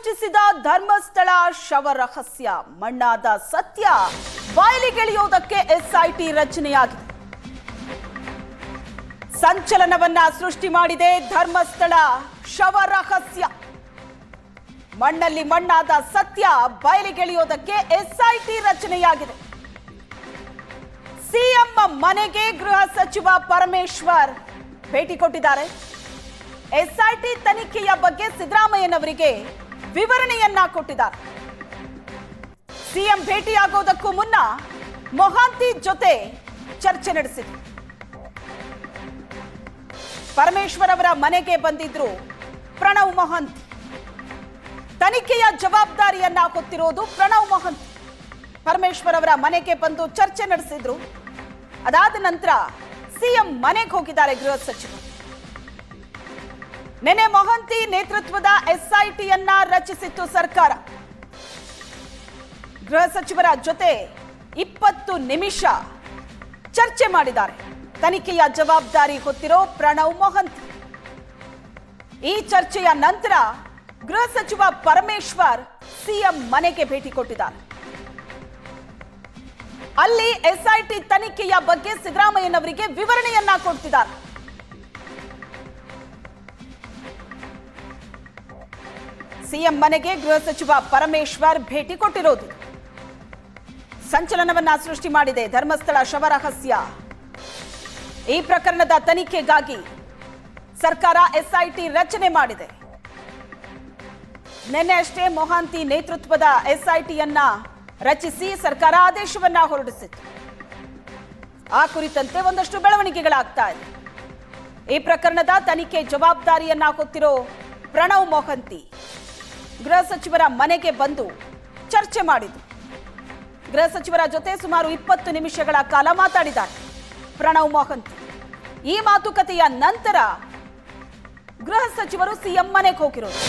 ಸೃಷ್ಟಿಸಿದ ಧರ್ಮಸ್ಥಳ ಶವ ರಹಸ್ಯ ಮಣ್ಣಾದ ಸತ್ಯ ಬಯಲಿಗೆಳೆಯೋದಕ್ಕೆ ಎಸ್ಐಟಿ ರಚನೆಯಾಗಿದೆ. ಸಂಚಲನವನ್ನ ಸೃಷ್ಟಿ ಮಾಡಿದೆ ಧರ್ಮಸ್ಥಳ ಶವ ರಹಸ್ಯ. ಮಣ್ಣಲ್ಲಿ ಮಣ್ಣಾದ ಸತ್ಯ ಬಯಲಿಗೆಳೆಯೋದಕ್ಕೆ ಎಸ್ಐಟಿ ರಚನೆಯಾಗಿದೆ. ಸಿಎಂ ಮನೆಗೆ ಗೃಹ ಸಚಿವ ಪರಮೇಶ್ವರ್ ಭೇಟಿ ಕೊಟ್ಟಿದ್ದಾರೆ. ಎಸ್ಐಟಿ ತನಿಖೆಯ ಬಗ್ಗೆ ಸಿದ್ದರಾಮಯ್ಯನವರಿಗೆ ವಿವರಣೆಯನ್ನ ಕೊಟ್ಟಿದ್ದಾರೆ. ಸಿಎಂ ಭೇಟಿಯಾಗೋದಕ್ಕೂ ಮುನ್ನ ಮೊಹಾಂತಿ ಜೊತೆ ಚರ್ಚೆ ನಡೆಸಿದರು. ಪರಮೇಶ್ವರ್ ಅವರ ಮನೆಗೆ ಬಂದಿದ್ರು ಪ್ರಣವ್ ಮೊಹಾಂತಿ. ತನಿಖೆಯ ಜವಾಬ್ದಾರಿಯನ್ನ ಹೊತ್ತಿರೋದು ಪ್ರಣವ್ ಮೊಹಾಂತಿ. ಪರಮೇಶ್ವರ್ ಅವರ ಮನೆಗೆ ಬಂದು ಚರ್ಚೆ ನಡೆಸಿದ್ರು. ಅದಾದ ನಂತರ ಸಿಎಂ ಮನೆಗೆ ಹೋಗಿದ್ದಾರೆ ಗೃಹ ಸಚಿವರು. ನೆನೆ ಮೊಹಾಂತಿ ನೇತೃತ್ವದ ಎಸ್ಐಟಿಯನ್ನ ರಚಿಸಿತ್ತು ಸರ್ಕಾರ. ಗೃಹ ಸಚಿವರ ಜೊತೆ 20 ನಿಮಿಷ ಚರ್ಚೆ ಮಾಡಿದ್ದಾರೆ ತನಿಖೆಯ ಜವಾಬ್ದಾರಿ ಹೊತ್ತಿರೋ ಪ್ರಣವ್ ಮೊಹಾಂತಿ. ಈ ಚರ್ಚೆಯ ನಂತರ ಗೃಹ ಸಚಿವ ಪರಮೇಶ್ವರ್ ಸಿಎಂ ಮನೆಗೆ ಭೇಟಿ ಕೊಟ್ಟಿದ್ದಾರೆ. ಅಲ್ಲಿ ಎಸ್ಐಟಿ ತನಿಖೆಯ ಬಗ್ಗೆ ಸಿದ್ದರಾಮಯ್ಯನವರಿಗೆ ವಿವರಣೆಯನ್ನ ಕೊಡ್ತಿದ್ದಾರೆ. ಸಿಎಂ ಮನೆಗೆ ಗೃಹ ಸಚಿವ ಪರಮೇಶ್ವರ್ ಭೇಟಿ ಕೊಟ್ಟಿರೋದು ಸಂಚಲನವನ್ನ ಸೃಷ್ಟಿ ಮಾಡಿದೆ ಧರ್ಮಸ್ಥಳ ಶವ ರಹಸ್ಯ. ಈ ಪ್ರಕರಣದ ತನಿಖೆಗಾಗಿ ಸರ್ಕಾರ ಎಸ್ಐಟಿ ರಚನೆ ಮಾಡಿದೆ. ನಿನ್ನೆ ಅಷ್ಟೇ ಮೊಹಾಂತಿ ನೇತೃತ್ವದ ಎಸ್ಐಟಿಯನ್ನ ರಚಿಸಿ ಸರ್ಕಾರ ಆದೇಶವನ್ನ ಹೊರಡಿಸಿತ್ತು. ಆ ಕುರಿತಂತೆ ಒಂದಷ್ಟು ಬೆಳವಣಿಗೆಗಳಾಗ್ತಾ ಇದೆ. ಈ ಪ್ರಕರಣದ ತನಿಖೆ ಜವಾಬ್ದಾರಿಯನ್ನ ಹೊತ್ತಿರೋ ಪ್ರಣವ್ ಮೊಹಾಂತಿ ಗೃಹ ಸಚಿವರ ಮನೆಗೆ ಬಂದು ಚರ್ಚೆ ಮಾಡಿದ್ರು. ಗೃಹ ಸಚಿವರ ಜೊತೆ ಸುಮಾರು 20 ನಿಮಿಷಗಳ ಕಾಲ ಮಾತಾಡಿದ್ದಾರೆ ಪ್ರಣವ್ ಮೊಹಾಂತಿ. ಈ ಮಾತುಕತೆಯ ನಂತರ ಗೃಹ ಸಚಿವರು ಸಿಎಂ ಮನೆಗೆ ಹೋಗಿರೋದು.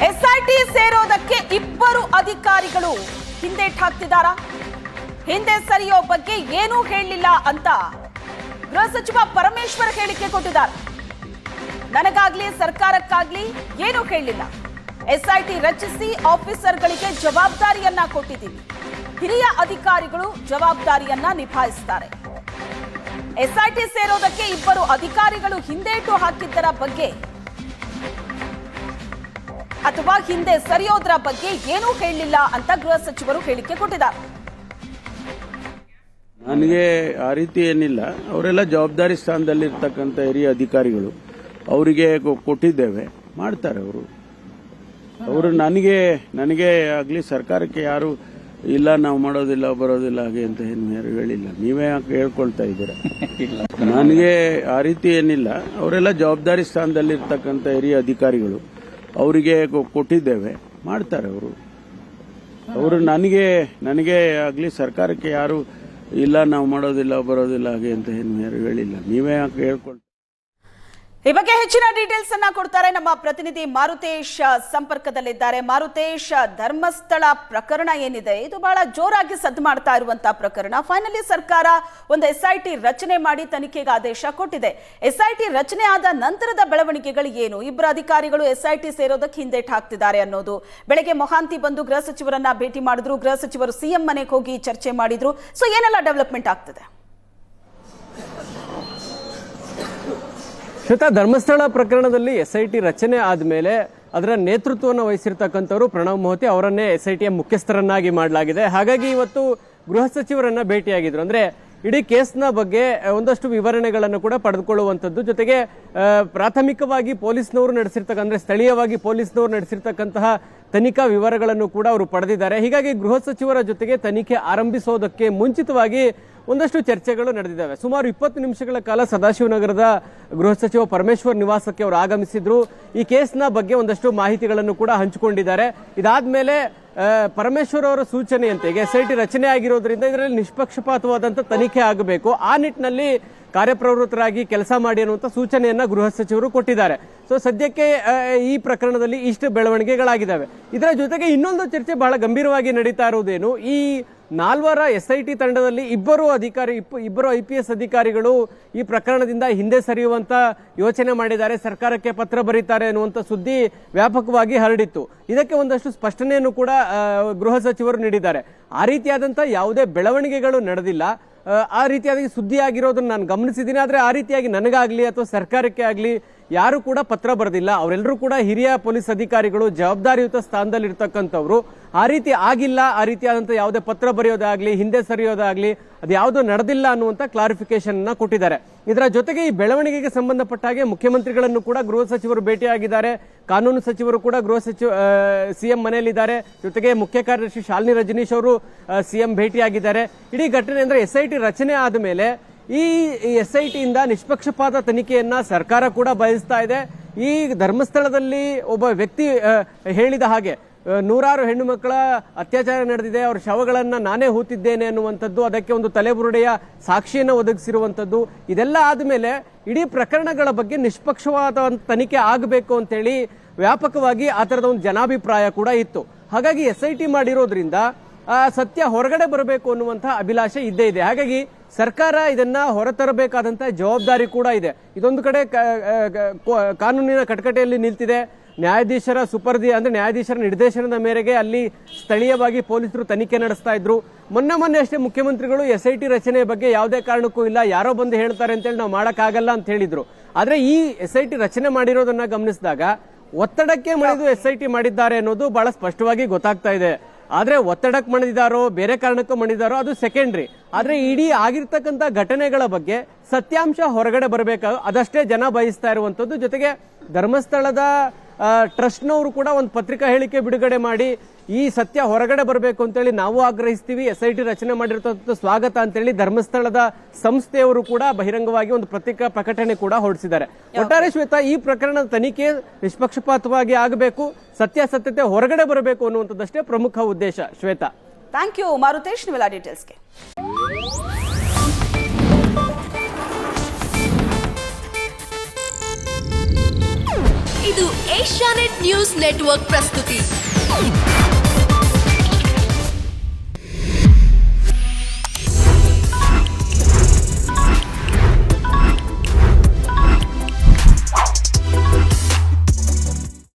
ಎಸ್ಐಟಿ ಸೇರೋದಕ್ಕೆ 2 ಅಧಿಕಾರಿಗಳು ಹಿಂದೇಟು ಹಾಕ್ತಿದ್ದಾರಾ? ಹಿಂದೆ ಸರಿಯೋ ಬಗ್ಗೆ ಏನೂ ಹೇಳಲಿಲ್ಲ ಅಂತ ಗೃಹ ಸಚಿವ ಪರಮೇಶ್ವರ್ ಹೇಳಿಕೆ ಕೊಟ್ಟಿದ್ದಾರೆ. ನನಗಾಗ್ಲಿ ಸರ್ಕಾರಕ್ಕಾಗ್ಲಿ ಏನೂ ಹೇಳಲಿಲ್ಲ. ಎಸ್ಐಟಿ ರಚಿಸಿ ಆಫೀಸರ್ಗಳಿಗೆ ಜವಾಬ್ದಾರಿಯನ್ನ ಕೊಟ್ಟಿದ್ದೀವಿ. ಹಿರಿಯ ಅಧಿಕಾರಿಗಳು ಜವಾಬ್ದಾರಿಯನ್ನ ನಿಭಾಯಿಸುತ್ತಾರೆ. ಎಸ್ಐಟಿ ಸೇರೋದಕ್ಕೆ 2 ಅಧಿಕಾರಿಗಳು ಹಿಂದೇಟು ಹಾಕಿದ್ದರ ಬಗ್ಗೆ ಅಥವಾ ಹಿಂದೆ ಸರಿಯೋದ್ರ ಬಗ್ಗೆ ಏನೂ ಹೇಳಲಿಲ್ಲ ಅಂತ ಗೃಹ ಸಚಿವರು ಹೇಳಿಕೆ ಕೊಟ್ಟಿದ್ದಾರೆ. ನನಗೆ ಆ ರೀತಿ ಏನಿಲ್ಲ. ಅವರೆಲ್ಲ ಜವಾಬ್ದಾರಿ ಸ್ಥಾನದಲ್ಲಿರ್ತಕ್ಕಂಥ ಹಿರಿಯ ಅಧಿಕಾರಿಗಳು, ಅವರಿಗೆ ಕೊಟ್ಟಿದ್ದೇವೆ, ಮಾಡ್ತಾರೆ ಅವರು. ನನಗೆ ಆಗಲಿ ಸರ್ಕಾರಕ್ಕೆ ಯಾರು ಇಲ್ಲ ನಾವು ಮಾಡೋದಿಲ್ಲ ಬರೋದಿಲ್ಲ ಹಾಗೆ ಅಂತ ಏನು ಯಾರು ಹೇಳಿಲ್ಲ. ನೀವೇ ಯಾಕೆ ಹೇಳ್ಕೊಳ್ತಾ ಇದ್ದೀರಾ? ನನಗೆ ಆ ರೀತಿ ಏನಿಲ್ಲ. ಅವರೆಲ್ಲ ಜವಾಬ್ದಾರಿ ಸ್ಥಾನದಲ್ಲಿರ್ತಕ್ಕಂಥ ಹಿರಿಯ ಅಧಿಕಾರಿಗಳು, ಅವರಿಗೆ ಕೊಟ್ಟಿದ್ದೇವೆ, ಮಾಡ್ತಾರೆ ಅವರು. ನನಗೆ ಆಗಲಿ ಸರ್ಕಾರಕ್ಕೆ ಯಾರು ಇಲ್ಲ ನಾವು ಮಾಡೋದಿಲ್ಲ ಬರೋದಿಲ್ಲ ಹಾಗೆ ಅಂತ ಏನು ಯಾರು ಹೇಳಿಲ್ಲ. ನೀವೇ ಯಾಕೆ ಹೇಳ್ಕೊಳ್ತಾ. ಈ ಬಗ್ಗೆ ಹೆಚ್ಚಿನ ಡೀಟೇಲ್ಸ್ ಅನ್ನ ಕೊಡ್ತಾರೆ ನಮ್ಮ ಪ್ರತಿನಿಧಿ ಮಾರುತೇಶ್ ಸಂಪರ್ಕದಲ್ಲಿದ್ದಾರೆ. ಮಾರುತೇಶ್, ಧರ್ಮಸ್ಥಳ ಪ್ರಕರಣ ಏನಿದೆ ಇದು ಬಹಳ ಜೋರಾಗಿ ಸದ್ದು ಮಾಡ್ತಾ ಇರುವಂತಹ ಪ್ರಕರಣ. ಫೈನಲಿ ಸರ್ಕಾರ ಒಂದು ಎಸ್ಐಟಿ ರಚನೆ ಮಾಡಿ ತನಿಖೆಗೆ ಆದೇಶ ಕೊಟ್ಟಿದೆ. ಎಸ್ಐಟಿ ರಚನೆ ಆದ ನಂತರದ ಬೆಳವಣಿಗೆಗಳು ಏನು? 2 ಅಧಿಕಾರಿಗಳು ಎಸ್ಐಟಿ ಸೇರೋದಕ್ಕೆ ಹಿಂದೇಟು ಹಾಕ್ತಿದ್ದಾರೆ ಅನ್ನೋದು. ಬೆಳಗ್ಗೆ ಮೊಹಾಂತಿ ಬಂದು ಗೃಹ ಸಚಿವರನ್ನ ಭೇಟಿ ಮಾಡಿದ್ರು. ಗೃಹ ಸಚಿವರು ಸಿಎಂ ಮನೆಗೆ ಹೋಗಿ ಚರ್ಚೆ ಮಾಡಿದ್ರು. ಸೊ ಏನೆಲ್ಲ ಡೆವಲಪ್ಮೆಂಟ್ ಆಗ್ತಿದೆ? ಧರ್ಮಸ್ಥಳ ಪ್ರಕರಣದಲ್ಲಿ ಎಸ್ಐಟಿ ರಚನೆ ಆದ್ಮೇಲೆ ಅದರ ನೇತೃತ್ವವನ್ನು ವಹಿಸಿರ್ತಕ್ಕಂಥವರು ಪ್ರಣವ್ ಮೊಹಾಂತಿ ಅವರನ್ನೇ ಎಸ್ಐಟಿಯ ಮುಖ್ಯಸ್ಥರನ್ನಾಗಿ ಮಾಡಲಾಗಿದೆ. ಹಾಗಾಗಿ ಇವತ್ತು ಗೃಹ ಸಚಿವರನ್ನ ಭೇಟಿಯಾಗಿದ್ರು. ಅಂದ್ರೆ ಇಡೀ ಕೇಸ್ನ ಬಗ್ಗೆ ಒಂದಷ್ಟು ವಿವರಣೆಗಳನ್ನು ಕೂಡ ಪಡೆದುಕೊಳ್ಳುವಂಥದ್ದು. ಜೊತೆಗೆ ಪ್ರಾಥಮಿಕವಾಗಿ ಪೊಲೀಸ್ನವರು ನಡೆಸಿರ್ತಕ್ಕ ಅಂದ್ರೆ ಸ್ಥಳೀಯವಾಗಿ ಪೊಲೀಸ್ನವರು ನಡೆಸಿರ್ತಕ್ಕಂತಹ ತನಿಖಾ ವಿವರಗಳನ್ನು ಕೂಡ ಅವರು ಪಡೆದಿದ್ದಾರೆ. ಹೀಗಾಗಿ ಗೃಹ ಸಚಿವರ ಜೊತೆಗೆ ತನಿಖೆ ಆರಂಭಿಸೋದಕ್ಕೆ ಮುಂಚಿತವಾಗಿ ಒಂದಷ್ಟು ಚರ್ಚೆಗಳು ನಡೆದಿದ್ದಾವೆ. ಸುಮಾರು 20 ನಿಮಿಷಗಳ ಕಾಲ ಸದಾಶಿವನಗರದ ಗೃಹ ಸಚಿವ ಪರಮೇಶ್ವರ್ ನಿವಾಸಕ್ಕೆ ಅವರು ಆಗಮಿಸಿದ್ರು. ಈ ಕೇಸ್ನ ಬಗ್ಗೆ ಒಂದಷ್ಟು ಮಾಹಿತಿಗಳನ್ನು ಕೂಡ ಹಂಚಿಕೊಂಡಿದ್ದಾರೆ. ಇದಾದ್ಮೇಲೆ ಪರಮೇಶ್ವರ್ ಅವರ ಸೂಚನೆಯಂತೆ ಈಗ ಎಸ್ಐಟಿ ರಚನೆ ಆಗಿರೋದ್ರಿಂದ ಇದರಲ್ಲಿ ನಿಷ್ಪಕ್ಷಪಾತವಾದಂತ ತನಿಖೆ ಆಗಬೇಕು, ಆ ನಿಟ್ಟಿನಲ್ಲಿ ಕಾರ್ಯಪ್ರವೃತ್ತರಾಗಿ ಕೆಲಸ ಮಾಡಿ ಅನ್ನುವಂಥ ಸೂಚನೆಯನ್ನ ಗೃಹ ಸಚಿವರು ಕೊಟ್ಟಿದ್ದಾರೆ. ಸೊ ಸದ್ಯಕ್ಕೆ ಈ ಪ್ರಕರಣದಲ್ಲಿ ಇಷ್ಟು ಬೆಳವಣಿಗೆಗಳಾಗಿದ್ದಾವೆ. ಇದರ ಜೊತೆಗೆ ಇನ್ನೊಂದು ಚರ್ಚೆ ಬಹಳ ಗಂಭೀರವಾಗಿ ನಡೀತಾ ಇರುವುದೇನು, ಈ 4 SIT ತಂಡದಲ್ಲಿ ಇಬ್ಬರು IPS ಅಧಿಕಾರಿಗಳು ಈ ಪ್ರಕರಣದಿಂದ ಹಿಂದೆ ಸರಿಯುವಂತ ಯೋಚನೆ ಮಾಡಿದ್ದಾರೆ, ಸರ್ಕಾರಕ್ಕೆ ಪತ್ರ ಬರೀತಾರೆ ಅನ್ನುವಂಥ ಸುದ್ದಿ ವ್ಯಾಪಕವಾಗಿ ಹರಡಿತ್ತು. ಇದಕ್ಕೆ ಒಂದಷ್ಟು ಸ್ಪಷ್ಟನೆಯನ್ನು ಕೂಡ ಗೃಹ ಸಚಿವರು ನೀಡಿದ್ದಾರೆ. ಆ ರೀತಿಯಾದಂಥ ಯಾವುದೇ ಬೆಳವಣಿಗೆಗಳು ನಡೆದಿಲ್ಲ. ಆ ರೀತಿಯಾಗಿ ಸುದ್ದಿ ಆಗಿರೋದನ್ನ ನಾನು ಗಮನಿಸಿದ್ದೀನಿ. ಆದರೆ ಆ ರೀತಿಯಾಗಿ ನನಗಾಗ್ಲಿ ಅಥವಾ ಸರ್ಕಾರಕ್ಕೆ ಆಗಲಿ ಯಾರು ಕೂಡ ಪತ್ರ ಬರೆದಿಲ್ಲ. ಅವರೆಲ್ಲರೂ ಕೂಡ ಹಿರಿಯ ಪೊಲೀಸ್ ಅಧಿಕಾರಿಗಳು, ಜವಾಬ್ದಾರಿಯುತ ಸ್ಥಾನದಲ್ಲಿ ಇರ್ತಕ್ಕಂಥವ್ರು. ಆ ರೀತಿ ಆಗಿಲ್ಲ, ಆ ರೀತಿಯಾದಂಥ ಯಾವುದೇ ಪತ್ರ ಬರೆಯೋದಾಗ್ಲಿ, ಹಿಂದೆ ಸರಿಯೋದಾಗ್ಲಿ ಅದು ಯಾವುದೂ ನಡೆದಿಲ್ಲ ಅನ್ನುವಂಥ ಕ್ಲಾರಿಫಿಕೇಶನ್ ಅನ್ನ ಕೊಟ್ಟಿದ್ದಾರೆ. ಇದರ ಜೊತೆಗೆ ಈ ಬೆಳವಣಿಗೆಗೆ ಸಂಬಂಧಪಟ್ಟ ಹಾಗೆ ಮುಖ್ಯಮಂತ್ರಿಗಳನ್ನು ಕೂಡ ಗೃಹ ಸಚಿವರು ಭೇಟಿಯಾಗಿದ್ದಾರೆ. ಕಾನೂನು ಸಚಿವರು ಕೂಡ ಸಿಎಂ ಮನೆಯಲ್ಲಿದ್ದಾರೆ. ಜೊತೆಗೆ ಮುಖ್ಯ ಕಾರ್ಯದರ್ಶಿ ಶಾಲಿನಿ ರಜನೀಶ್ ಅವರು ಸಿಎಂ ಭೇಟಿಯಾಗಿದ್ದಾರೆ. ಇಡೀ ಘಟನೆ ಅಂದ್ರೆ SIT ರಚನೆ ಆದ ಮೇಲೆ ಈ SIT ಇಂದ ನಿಷ್ಪಕ್ಷಪಾತ ತನಿಖೆಯನ್ನ ಸರ್ಕಾರ ಕೂಡ ಬಯಸ್ತಾ ಇದೆ. ಈ ಧರ್ಮಸ್ಥಳದಲ್ಲಿ ಒಬ್ಬ ವ್ಯಕ್ತಿ ಹೇಳಿದ ಹಾಗೆ ನೂರಾರು ಹೆಣ್ಣು ಮಕ್ಕಳ ಅತ್ಯಾಚಾರ ನಡೆದಿದೆ, ಅವರ ಶವಗಳನ್ನ ನಾನೇ ಹೂತಿದ್ದೇನೆ ಅನ್ನುವಂಥದ್ದು, ಅದಕ್ಕೆ ಒಂದು ತಲೆಬುರುಡೆಯ ಸಾಕ್ಷಿಯನ್ನು ಒದಗಿಸಿರುವಂಥದ್ದು, ಇದೆಲ್ಲ ಆದ್ಮೇಲೆ ಇಡೀ ಪ್ರಕರಣಗಳ ಬಗ್ಗೆ ನಿಷ್ಪಕ್ಷವಾದ ತನಿಖೆ ಆಗಬೇಕು ಅಂತೇಳಿ ವ್ಯಾಪಕವಾಗಿ ಆ ತರದ ಒಂದು ಜನಾಭಿಪ್ರಾಯ ಕೂಡ ಇತ್ತು. ಹಾಗಾಗಿ SIT ಮಾಡಿರೋದ್ರಿಂದ ಸತ್ಯ ಹೊರಗಡೆ ಬರಬೇಕು ಅನ್ನುವಂತಹ ಅಭಿಲಾಷೆ ಇದ್ದೇ ಇದೆ. ಹಾಗಾಗಿ ಸರ್ಕಾರ ಇದನ್ನ ಹೊರತರಬೇಕಾದಂತಹ ಜವಾಬ್ದಾರಿ ಕೂಡ ಇದೆ. ಇದೊಂದು ಕಡೆ ಕಾನೂನಿನ ಕಟಕಟೆಯಲ್ಲಿ ನಿಲ್ತಿದೆ. ನ್ಯಾಯಾಧೀಶರ ಸುಪರ್ದಿ ಅಂದ್ರೆ ನ್ಯಾಯಾಧೀಶರ ನಿರ್ದೇಶನದ ಮೇರೆಗೆ ಅಲ್ಲಿ ಸ್ಥಳೀಯವಾಗಿ ಪೊಲೀಸರು ತನಿಖೆ ನಡೆಸ್ತಾ ಇದ್ರು. ಮೊನ್ನೆ ಅಷ್ಟೇ ಮುಖ್ಯಮಂತ್ರಿಗಳು SIT ರಚನೆ ಬಗ್ಗೆ ಯಾವುದೇ ಕಾರಣಕ್ಕೂ ಇಲ್ಲ, ಯಾರೋ ಬಂದು ಹೇಳ್ತಾರೆ ಅಂತೇಳಿ ನಾವು ಮಾಡಕ್ಕಾಗಲ್ಲ ಅಂತ ಹೇಳಿದ್ರು. ಆದ್ರೆ ಈ SIT ರಚನೆ ಮಾಡಿರೋದನ್ನ ಗಮನಿಸಿದಾಗ ಒತ್ತಡಕ್ಕೆ ಮಣಿದು SIT ಮಾಡಿದ್ದಾರೆ ಅನ್ನೋದು ಬಹಳ ಸ್ಪಷ್ಟವಾಗಿ ಗೊತ್ತಾಗ್ತಾ ಇದೆ. ಆದ್ರೆ ಒತ್ತಡಕ್ಕೆ ಮಣಿದಿದ್ದಾರೋ ಬೇರೆ ಕಾರಣಕ್ಕೂ ಮಣಿದಾರೋ ಅದು ಸೆಕೆಂಡ್ರಿ. ಆದ್ರೆ ಇಡೀ ಆಗಿರ್ತಕ್ಕಂಥ ಘಟನೆಗಳ ಬಗ್ಗೆ ಸತ್ಯಾಂಶ ಹೊರಗಡೆ ಬರಬೇಕು, ಅದಷ್ಟೇ ಜನ ಬಯಸ್ತಾ ಇರುವಂತದ್ದು. ಜೊತೆಗೆ ಧರ್ಮಸ್ಥಳದ ಟ್ರಸ್ಟ್ನವರು ಕೂಡ ಒಂದು ಪತ್ರಿಕಾ ಹೇಳಿಕೆ ಬಿಡುಗಡೆ ಮಾಡಿ ಈ ಸತ್ಯ ಹೊರಗಡೆ ಬರಬೇಕು ಅಂತೇಳಿ ನಾವು ಆಗ್ರಹಿಸ್ತೀವಿ, SIT ರಚನೆ ಮಾಡಿರ್ತಕ್ಕಂಥ ಸ್ವಾಗತ ಅಂತೇಳಿ ಧರ್ಮಸ್ಥಳದ ಸಂಸ್ಥೆಯವರು ಕೂಡ ಬಹಿರಂಗವಾಗಿ ಒಂದು ಪತ್ರಿಕಾ ಪ್ರಕಟಣೆ ಕೂಡ ಹೊರಡಿಸಿದ್ದಾರೆ. ಒಟ್ಟಾರೆ ಶ್ವೇತಾ, ಈ ಪ್ರಕರಣದ ತನಿಖೆ ನಿಷ್ಪಕ್ಷಪಾತವಾಗಿ ಆಗಬೇಕು, ಸತ್ಯಾಸತ್ಯತೆ ಹೊರಗಡೆ ಬರಬೇಕು ಅನ್ನುವಂಥದ್ದಷ್ಟೇ ಪ್ರಮುಖ ಉದ್ದೇಶ. ಶ್ವೇತಾ, ಥ್ಯಾಂಕ್ ಯು ಮಾರುತೇಶ್, ನೀವೆಲ್ಲ ಡೀಟೇಲ್ಸ್ಗೆ. ಇದು ಏಷ್ಯಾನೆಟ್ ನ್ಯೂಸ್ ನೆಟ್ವರ್ಕ್ ಪ್ರಸ್ತುತಿ.